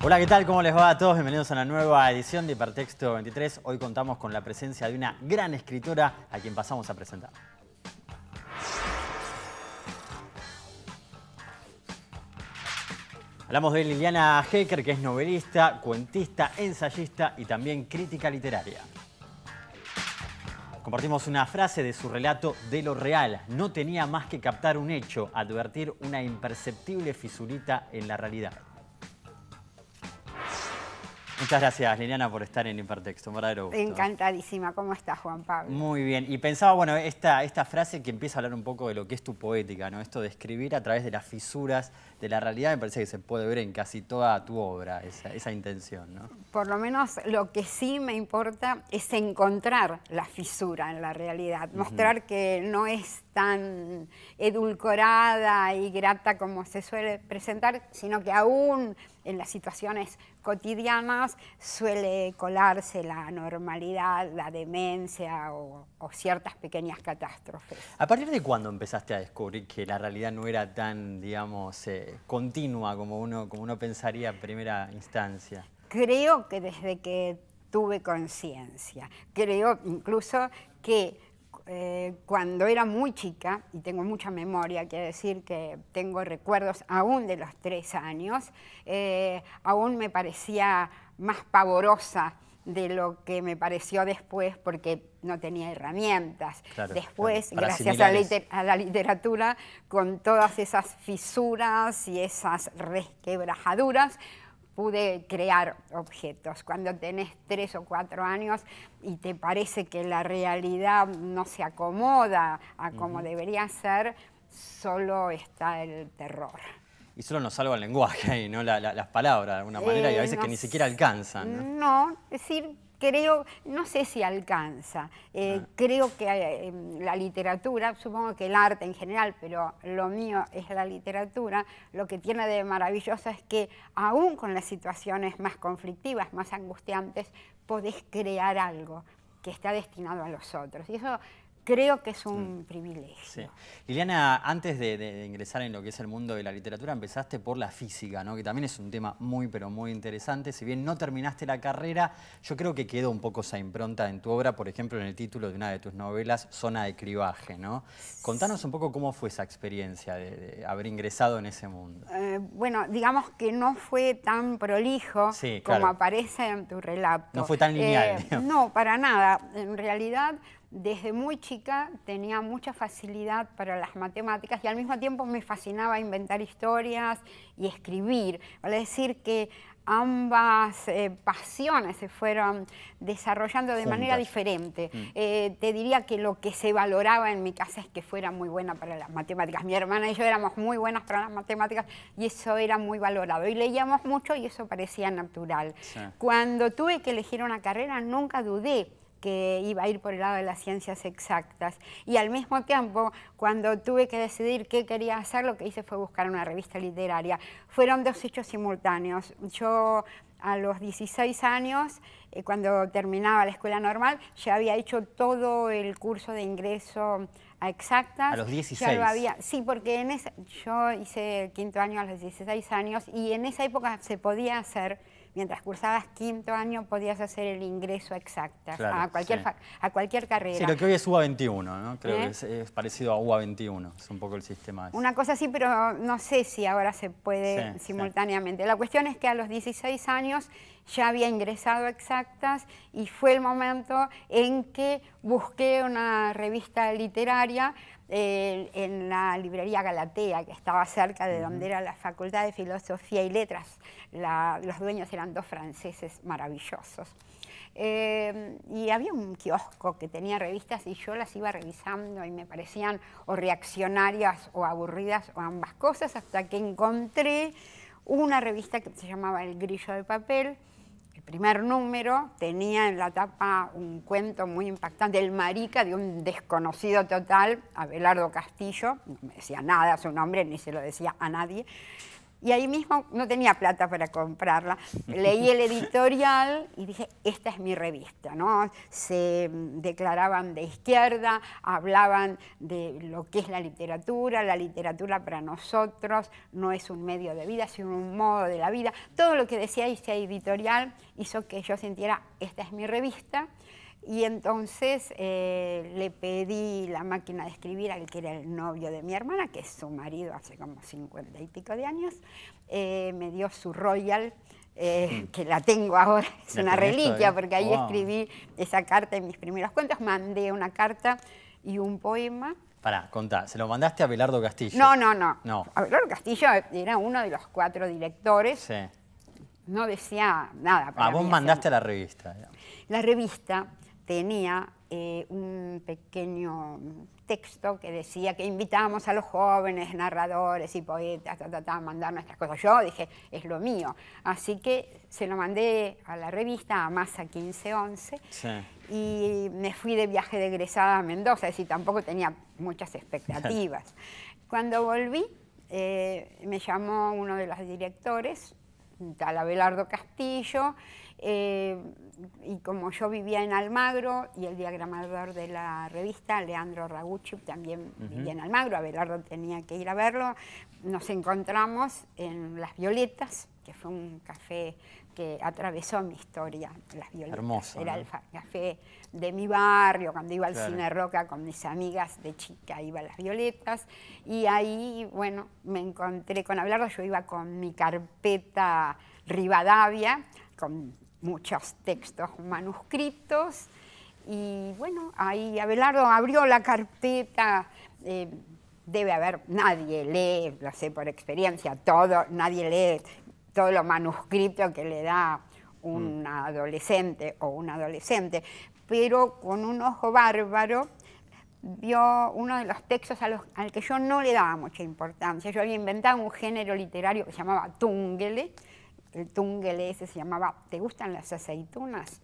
Hola, ¿qué tal? ¿Cómo les va a todos? Bienvenidos a una nueva edición de Hipertexto 23. Hoy contamos con la presencia de una gran escritora a quien pasamos a presentar. Hablamos de Liliana Hecker, que es novelista, cuentista, ensayista y también crítica literaria. Compartimos una frase de su relato De lo real. No tenía más que captar un hecho, advertir una imperceptible fisurita en la realidad. Muchas gracias, Liliana, por estar en Hipertexto. Un verdadero gusto. Encantadísima. ¿Cómo estás, Juan Pablo? Muy bien. Y pensaba, bueno, esta frase que empieza a hablar un poco de lo que es tu poética, ¿no? Esto de escribir a través de las fisuras de la realidad, me parece que se puede ver en casi toda tu obra, esa intención, ¿no? Por lo menos lo que sí me importa es encontrar la fisura en la realidad, mostrar que no es tan edulcorada y grata como se suele presentar, sino que aún en las situaciones cotidianas suele colarse la normalidad, la demencia o ciertas pequeñas catástrofes. ¿A partir de cuándo empezaste a descubrir que la realidad no era tan, digamos, continua como uno pensaría en primera instancia? Creo que desde que tuve conciencia. Creo incluso que cuando era muy chica, y tengo mucha memoria, quiere decir que tengo recuerdos aún de los 3 años, aún me parecía más pavorosa de lo que me pareció después porque no tenía herramientas. Claro, después, claro, gracias a la literatura, con todas esas fisuras y esas resquebrajaduras, pude crear objetos. Cuando tenés 3 o 4 años y te parece que la realidad no se acomoda a como debería ser, solo está el terror. Y solo nos salva el lenguaje ahí, ¿no? Las palabras, de alguna manera, y a veces que ni siquiera alcanzan, ¿no? No, es decir, creo, no sé si alcanza. Creo que la literatura, supongo que el arte en general, pero lo mío es la literatura, lo que tiene de maravilloso es que aún con las situaciones más conflictivas, más angustiantes, podés crear algo que está destinado a los otros. Y eso creo que es un privilegio. Sí. Liliana, antes de ingresar en lo que es el mundo de la literatura, empezaste por la física, ¿no? Que también es un tema muy, pero muy interesante. Si bien no terminaste la carrera, yo creo que quedó un poco esa impronta en tu obra, por ejemplo, en el título de una de tus novelas, Zona de Cribaje, ¿no? Contanos un poco cómo fue esa experiencia de haber ingresado en ese mundo. Bueno, digamos que no fue tan prolijo como aparece en tu relato. No fue tan lineal. No, para nada. En realidad, desde muy chica tenía mucha facilidad para las matemáticas y al mismo tiempo me fascinaba inventar historias y escribir. Vale decir que ambas pasiones se fueron desarrollando de manera diferente. Te diría que lo que se valoraba en mi casa es que fuera muy buena para las matemáticas. Mi hermana y yo éramos muy buenas para las matemáticas y eso era muy valorado. Y leíamos mucho y eso parecía natural. Sí. Cuando tuve que elegir una carrera nunca dudé que iba a ir por el lado de las ciencias exactas. Y al mismo tiempo, cuando tuve que decidir qué quería hacer, lo que hice fue buscar una revista literaria. Fueron 2 hechos simultáneos. Yo, a los 16 años, cuando terminaba la escuela normal, ya había hecho todo el curso de ingreso a exactas. ¿A los 16? Ya lo había, sí, porque yo hice el 5º año a los 16 años y en esa época se podía hacer. Mientras cursabas 5º año podías hacer el ingreso exactas, claro, a cualquier carrera. Sí, lo que hoy es UBA21, ¿no? Creo que es parecido a UBA21, es un poco el sistema. Una cosa así, pero no sé si ahora se puede simultáneamente. La cuestión es que a los 16 años ya había ingresado a exactas y fue el momento en que busqué una revista literaria en la librería Galatea, que estaba cerca de donde era la Facultad de Filosofía y Letras. Los dueños eran 2 franceses maravillosos. Y había un kiosco que tenía revistas y yo las iba revisando y me parecían o reaccionarias o aburridas o ambas cosas, hasta que encontré una revista que se llamaba El Grillo de Papel. El primer número tenía en la tapa un cuento muy impactante, El marica, de un desconocido total, Abelardo Castillo. No me decía nada su nombre, ni se lo decía a nadie. Y ahí mismo no tenía plata para comprarla. Leí el editorial y dije, esta es mi revista, ¿no? Se declaraban de izquierda, hablaban de lo que es la literatura para nosotros no es un medio de vida, sino un modo de la vida. Todo lo que decía ese editorial hizo que yo sintiera, esta es mi revista. Y entonces le pedí la máquina de escribir al que era el novio de mi hermana, que es su marido hace como 50 y pico de años. Me dio su Royal, que la tengo ahora, es una reliquia, porque ahí escribí esa carta en mis primeros cuentos. Mandé una carta y un poema. Pará, contá, ¿se lo mandaste a Abelardo Castillo? No. Abelardo Castillo era uno de los 4 directores. Sí. No decía nada. Vos mandaste a la revista. Digamos. La revista tenía un pequeño texto que decía que invitábamos a los jóvenes narradores y poetas a mandar nuestras cosas. Yo dije, es lo mío. Así que se lo mandé a la revista, a Masa 1511, sí. Y me fui de viaje de egresada a Mendoza, es decir, tampoco tenía muchas expectativas. Cuando volví, me llamó uno de los directores, tal Abelardo Castillo, y como yo vivía en Almagro y el diagramador de la revista, Leandro Ragucci, también vivía en Almagro, Abelardo tenía que ir a verlo, nos encontramos en Las Violetas, que fue un café que atravesó mi historia, Las Violetas. Hermoso, era ¿no? el café de mi barrio, cuando iba al Cine Roca con mis amigas de chica, iba a Las Violetas, y ahí, bueno, me encontré con Abelardo, yo iba con mi carpeta Rivadavia, con muchos textos manuscritos, y bueno, ahí Abelardo abrió la carpeta, debe haber, nadie lee, lo sé por experiencia, nadie lee todo lo manuscrito que le da un adolescente o un adolescente, pero con un ojo bárbaro vio uno de los textos al que yo no le daba mucha importancia. Yo había inventado un género literario que se llamaba Túngele. El Túngele ese se llamaba ¿Te gustan las aceitunas?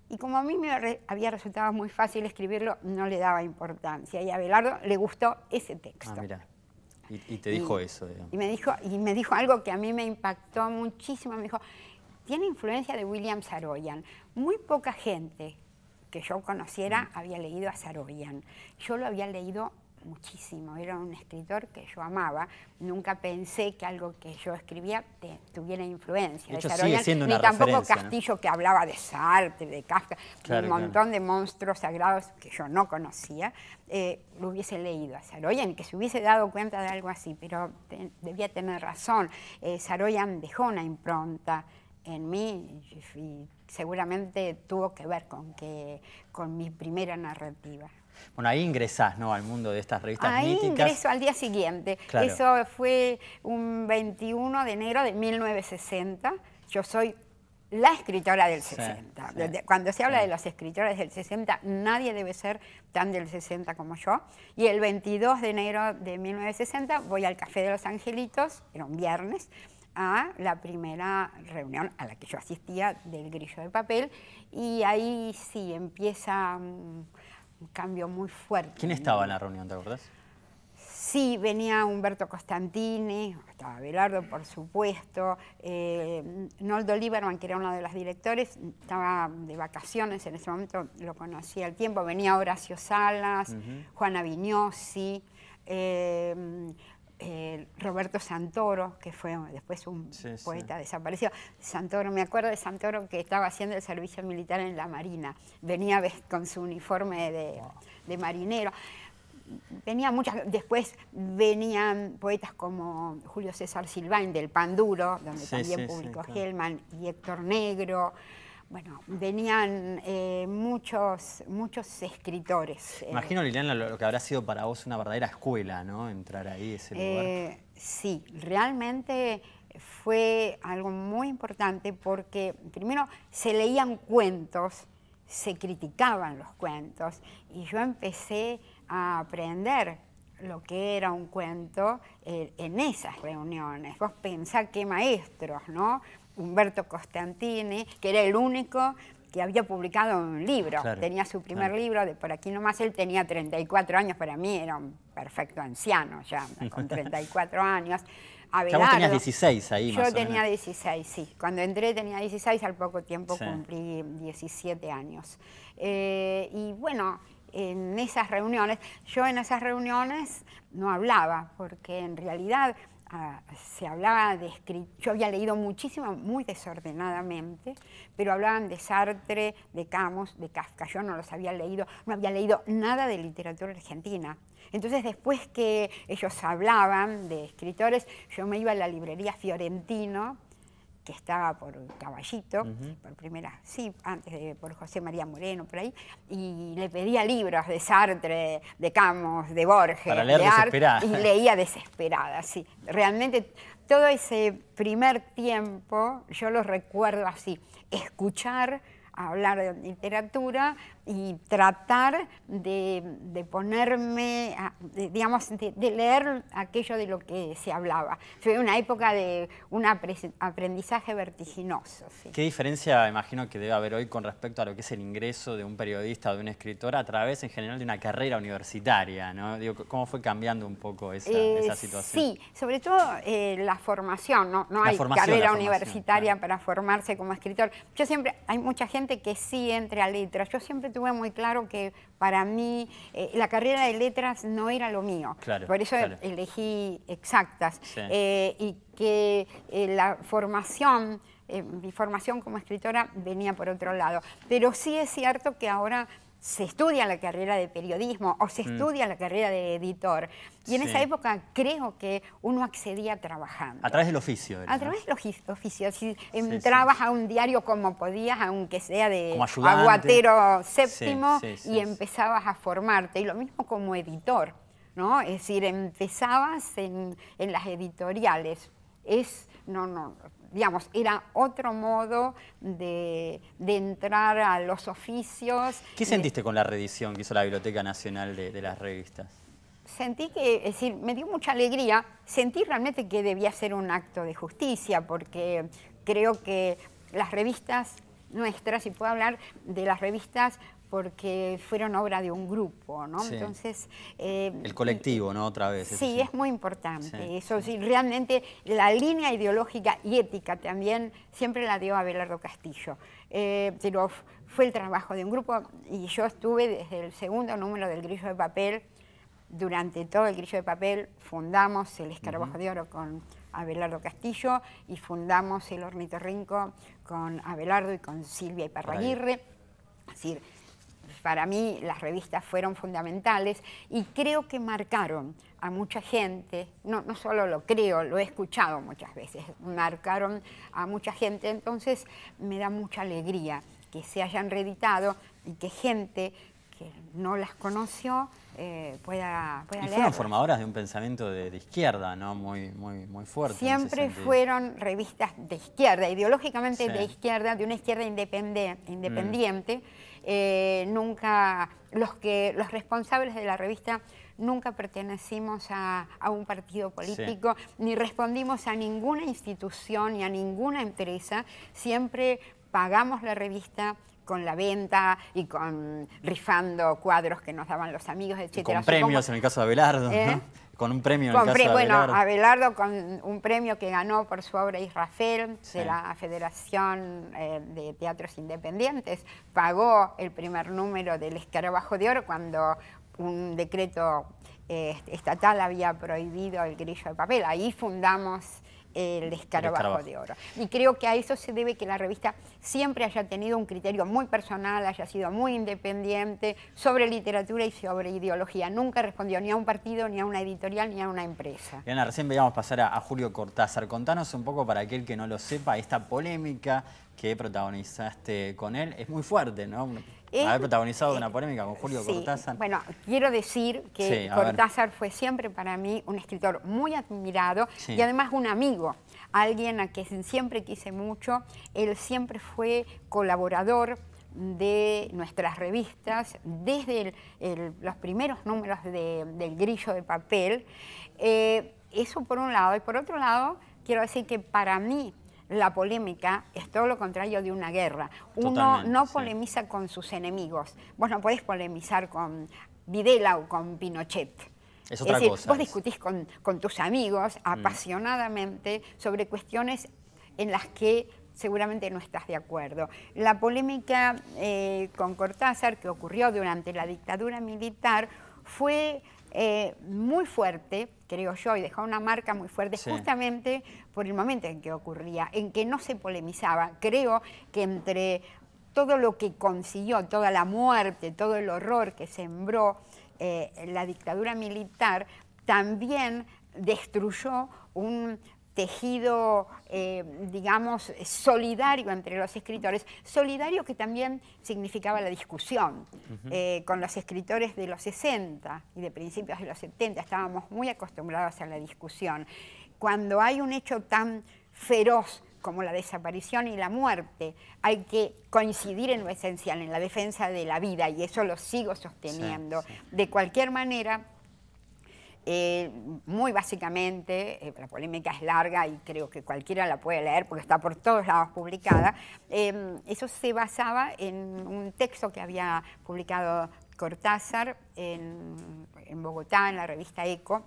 Y como a mí me había resultado muy fácil escribirlo, no le daba importancia. Y a Abelardo le gustó ese texto. Ah, mira. Y te dijo eso, digamos. Y me dijo algo que a mí me impactó muchísimo. Me dijo, tiene influencia de William Saroyan. Muy poca gente que yo conociera había leído a Saroyan. Yo lo había leído muchísimo. Era un escritor que yo amaba. Nunca pensé que algo que yo escribía tuviera influencia de hecho, de Saroyan. sigue siendo una ni tampoco referencia, Castillo, ¿no? Que hablaba de Sartre, de Kafka, un montón de monstruos sagrados que yo no conocía. Lo hubiese leído a Saroyan y que se hubiese dado cuenta de algo así, pero debía tener razón. Saroyan dejó una impronta en mí y seguramente tuvo que ver con mi primera narrativa. Bueno, ahí ingresás, ¿no?, al mundo de estas revistas míticas. Ahí ingreso al día siguiente. Claro. Eso fue un 21 de enero de 1960. Yo soy la escritora del 60. Sí. Cuando se habla de los escritores del 60, nadie debe ser tan del 60 como yo. Y el 22 de enero de 1960 voy al Café de los Angelitos, era un viernes, a la primera reunión a la que yo asistía del Grillo de Papel. Y ahí sí empieza un cambio muy fuerte. ¿Quién estaba en la reunión, te acordás? Sí, venía Humberto Costantini, estaba Abelardo, por supuesto, Noldo Lieberman, que era uno de los directores, estaba de vacaciones, en ese momento lo conocía al tiempo, venía Horacio Salas, Juana Vignosi, Roberto Santoro, que fue después un poeta desaparecido. Santoro, me acuerdo de Santoro que estaba haciendo el servicio militar en la Marina, venía con su uniforme de marinero. Después venían poetas como Julio César Silvain del Panduro, donde también publicó Hellman, y Héctor Negro. Bueno, venían muchos escritores. Imagino, Liliana, lo que habrá sido para vos una verdadera escuela, ¿no? Entrar ahí, ese lugar. Sí, realmente fue algo muy importante porque primero se leían cuentos, se criticaban los cuentos y yo empecé a aprender lo que era un cuento en esas reuniones. Vos pensá qué maestros, ¿no? Humberto Costantini, que era el único que había publicado un libro. Tenía su primer libro, de Por aquí nomás. Él tenía 34 años, para mí era un perfecto anciano ya, con 34 años. Abelardo. Ya vos tenías 16 ahí, más o menos. Yo tenía 16, sí. Cuando entré tenía 16, al poco tiempo Sí. cumplí 17 años. Y bueno, en esas reuniones no hablaba, porque en realidad se hablaba de yo había leído muchísimo, muy desordenadamente, pero hablaban de Sartre, de Camus, de Kafka. Yo no los había leído, no había leído nada de literatura argentina. Entonces, después que ellos hablaban de escritores, yo me iba a la librería Fiorentino, que estaba por Caballito, por primera, sí, antes por José María Moreno, por ahí, y le pedía libros de Sartre, de Camus, de Borges, para leer de Art, desesperada. y leía desesperada, sí. Realmente todo ese primer tiempo, yo lo recuerdo así, escuchar hablar de literatura y tratar de ponerme, digamos, de leer aquello de lo que se hablaba. Fue una época de un aprendizaje vertiginoso. ¿Sí? ¿Qué diferencia imagino que debe haber hoy con respecto a lo que es el ingreso de un periodista o de un escritor a través en general de una carrera universitaria, ¿no? Digo, ¿cómo fue cambiando un poco esa situación? Sí, sobre todo la formación, no hay carrera universitaria, claro, para formarse como escritor. Yo siempre, hay mucha gente que sí entre a letras. Yo siempre tuve muy claro que para mí la carrera de letras no era lo mío. Claro, por eso claro. Elegí exactas. Sí. Y que la formación, mi formación como escritora venía por otro lado. Pero sí es cierto que ahora se estudia la carrera de periodismo o se estudia la carrera de editor. Y en esa época creo que uno accedía trabajando. A través del oficio. A través del oficio. Si entrabas a un diario como podías, aunque sea de aguatero séptimo, y empezabas a formarte. Y lo mismo como editor, ¿no? Es decir, empezabas en las editoriales. Digamos, era otro modo de entrar a los oficios. ¿Qué sentiste con la reedición que hizo la Biblioteca Nacional de las revistas? Sentí que, es decir, me dio mucha alegría. Sentí realmente que debía ser un acto de justicia, porque creo que las revistas nuestras, y puedo hablar de las revistas porque fueron obra de un grupo, ¿no? Sí. Entonces, el colectivo, ¿no? Otra vez. Sí, es muy importante. Eso sí, realmente la línea ideológica y ética también siempre la dio Abelardo Castillo. Pero fue el trabajo de un grupo y yo estuve desde el segundo número del Grillo de Papel. Durante todo el Grillo de Papel fundamos el Escarabajo de Oro con Abelardo Castillo y fundamos el Ornitorrinco con Abelardo y con Silvia Iparraguirre. Es decir, para mí las revistas fueron fundamentales y creo que marcaron a mucha gente, no solo lo creo, lo he escuchado muchas veces, marcaron a mucha gente, entonces me da mucha alegría que se hayan reeditado y que gente que no las conoció pueda leerlas. Fueron formadoras de un pensamiento de izquierda, ¿no? Muy fuerte. Siempre fueron revistas de izquierda, ideológicamente de izquierda, de una izquierda independiente. Nunca, los responsables de la revista nunca pertenecimos a un partido político, ni respondimos a ninguna institución ni a ninguna empresa. Siempre pagamos la revista con la venta y rifando cuadros que nos daban los amigos, etc. Con premios en el caso de Abelardo, ¿no? Con un premio en el caso de Abelardo. Bueno, Abelardo con un premio que ganó por su obra Israfel de la Federación de Teatros Independientes. Pagó el primer número del Escarabajo de Oro cuando un decreto estatal había prohibido el Grillo de Papel. Ahí fundamos el Escarabajo de Oro. Y creo que a eso se debe que la revista siempre haya tenido un criterio muy personal, haya sido muy independiente sobre literatura y sobre ideología. Nunca respondió ni a un partido, ni a una editorial, ni a una empresa. Diana, recién veíamos pasar a Julio Cortázar. Contanos un poco, para aquel que no lo sepa, esta polémica que protagonizaste con él. Es muy fuerte, ¿no? Haber protagonizado una polémica con Julio Cortázar. Bueno, quiero decir que Cortázar fue siempre para mí un escritor muy admirado y además un amigo, alguien a quien siempre quise mucho. Él siempre fue colaborador de nuestras revistas desde los primeros números del Grillo de Papel. Eso por un lado. Y por otro lado, quiero decir que para mí la polémica es todo lo contrario de una guerra. Uno no polemiza con sus enemigos. Vos no podés polemizar con Videla o con Pinochet. Es otra decir, cosa. vos discutís con tus amigos apasionadamente sobre cuestiones en las que seguramente no estás de acuerdo. La polémica con Cortázar, que ocurrió durante la dictadura militar, fue muy fuerte, creo yo, y dejó una marca muy fuerte, justamente por el momento en que ocurría, en que no se polemizaba. Creo que entre todo lo que consiguió, toda la muerte, todo el horror que sembró la dictadura militar, también destruyó un tejido, digamos, solidario entre los escritores, solidario que también significaba la discusión. Con los escritores de los 60 y de principios de los 70 estábamos muy acostumbrados a la discusión. Cuando hay un hecho tan feroz como la desaparición y la muerte, hay que coincidir en lo esencial, en la defensa de la vida, y eso lo sigo sosteniendo. De cualquier manera, muy básicamente, la polémica es larga y creo que cualquiera la puede leer porque está por todos lados publicada, eso se basaba en un texto que había publicado Cortázar en Bogotá, en la revista Eco,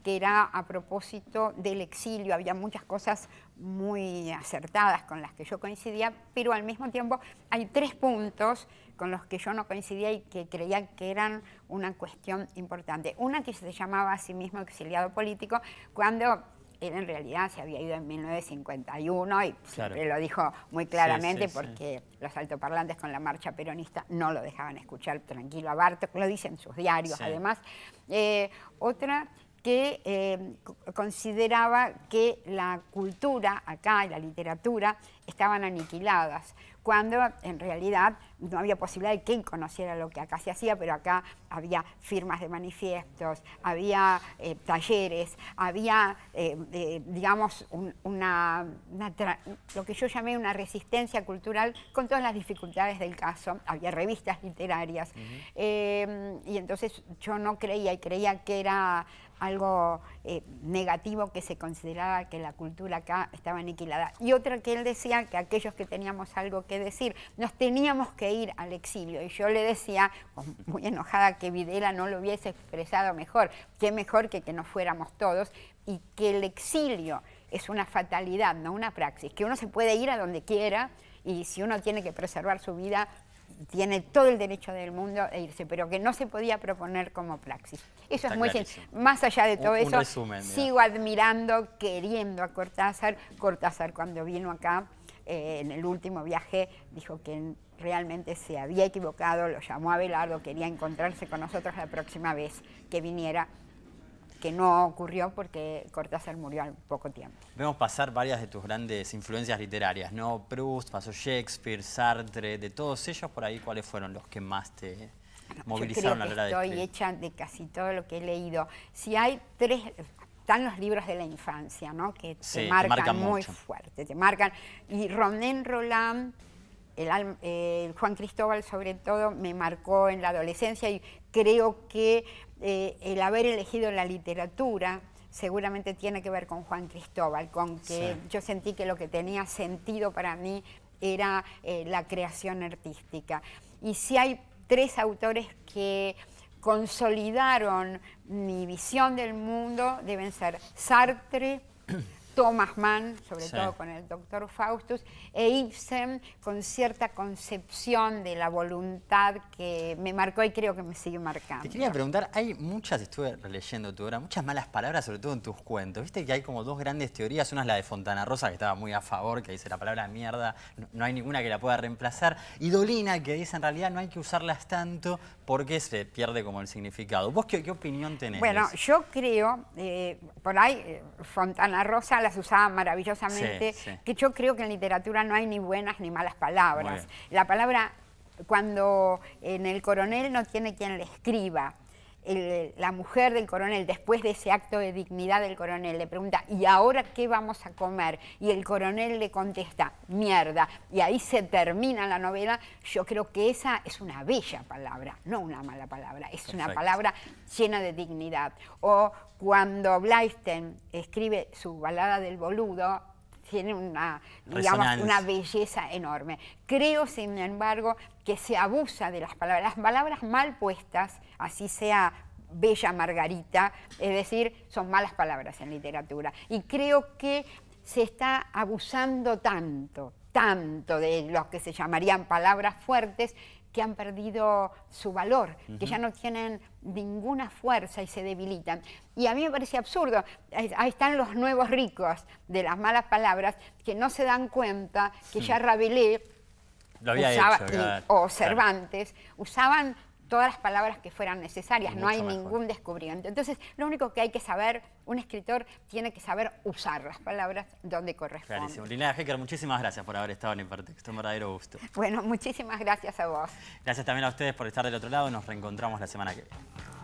que era a propósito del exilio. Había muchas cosas muy acertadas con las que yo coincidía, pero al mismo tiempo hay 3 puntos con los que yo no coincidía y que creía que eran una cuestión importante. Una, que se llamaba a sí mismo exiliado político, cuando él en realidad se había ido en 1951 y siempre lo dijo muy claramente, porque los altoparlantes con la marcha peronista no lo dejaban escuchar tranquilo a Bartok, lo dicen sus diarios además. Otra, que consideraba que la cultura acá y la literatura estaban aniquiladas, cuando en realidad no había posibilidad de que él conociera lo que acá se hacía, pero acá había firmas de manifiestos, había talleres, había, digamos, lo que yo llamé una resistencia cultural con todas las dificultades del caso. Había revistas literarias, y entonces yo no creía, y creía que era algo negativo que se consideraba que la cultura acá estaba aniquilada. Y otra, que él decía que aquellos que teníamos algo que decir, nos teníamos que ir al exilio. Y yo le decía, muy enojada, que Videla no lo hubiese expresado mejor. Qué mejor que nos fuéramos todos, y que el exilio es una fatalidad, no una praxis, que uno se puede ir a donde quiera, y si uno tiene que preservar su vida, tiene todo el derecho del mundo de irse, pero que no se podía proponer como praxis. Eso es muy sencillo. Más allá de todo eso, resumen, sigo admirando, queriendo a Cortázar. Cortázar, cuando vino acá, en el último viaje, dijo que realmente se había equivocado, lo llamó a Abelardo, quería encontrarse con nosotros la próxima vez que viniera, que no ocurrió porque Cortázar murió al poco tiempo. Vemos pasar varias de tus grandes influencias literarias, ¿no? Proust, pasó Shakespeare, Sartre, de todos ellos, por ahí, ¿cuáles fueron los que más te movilizaron a la hora de escribir? Estoy hecha de casi todo lo que he leído. Si hay 3... Están los libros de la infancia, ¿no? Que te marcan muy fuerte, te marcan. Y René Roland, el Juan Cristóbal sobre todo, me marcó en la adolescencia, y creo que el haber elegido la literatura seguramente tiene que ver con Juan Cristóbal, con que yo sentí que lo que tenía sentido para mí era la creación artística. Y si hay 3 autores que consolidaron mi visión del mundo, deben ser Sartre, Thomas Mann, sobre todo con el Doctor Faustus, e Ibsen, con cierta concepción de la voluntad que me marcó y creo que me sigue marcando. Te quería preguntar, hay muchas, estuve releyendo tu obra, muchas malas palabras, sobre todo en tus cuentos. Viste que hay como 2 grandes teorías, una es la de Fontana Rosa, que estaba muy a favor, que dice la palabra mierda, no hay ninguna que la pueda reemplazar, y Dolina, que dice en realidad no hay que usarlas tanto porque se pierde como el significado. ¿Vos qué opinión tenés? Bueno, yo creo, por ahí Fontana Rosa las usaba maravillosamente, que yo creo que en literatura no hay ni buenas ni malas palabras. La palabra, cuando en El Coronel no tiene quien le escriba, la mujer del coronel, después de ese acto de dignidad del coronel, le pregunta, ¿y ahora qué vamos a comer? Y el coronel le contesta, mierda. Y ahí se termina la novela. Yo creo que esa es una bella palabra, no una mala palabra. Es una palabra llena de dignidad. O cuando Blaisten escribe su balada del boludo, tiene una, digamos, una belleza enorme. Creo, sin embargo, que se abusa de las palabras mal puestas, así sea bella Margarita, es decir, son malas palabras en literatura. Y creo que se está abusando tanto de lo que se llamarían palabras fuertes, que han perdido su valor, que ya no tienen ninguna fuerza y se debilitan. Y a mí me parece absurdo. Ahí están los nuevos ricos de las malas palabras que no se dan cuenta que ya Rabelais lo había usaba, hecho, claro, o Cervantes usaban todas las palabras que fueran necesarias, no hay Mucho mejor. ningún descubrimiento. Entonces, lo único que hay que saber, un escritor tiene que saber usar las palabras donde corresponde. Clarísimo. Liliana Hecker, muchísimas gracias por haber estado en Hipertexto, un verdadero gusto. Bueno, muchísimas gracias a vos. Gracias también a ustedes por estar del otro lado, nos reencontramos la semana que viene.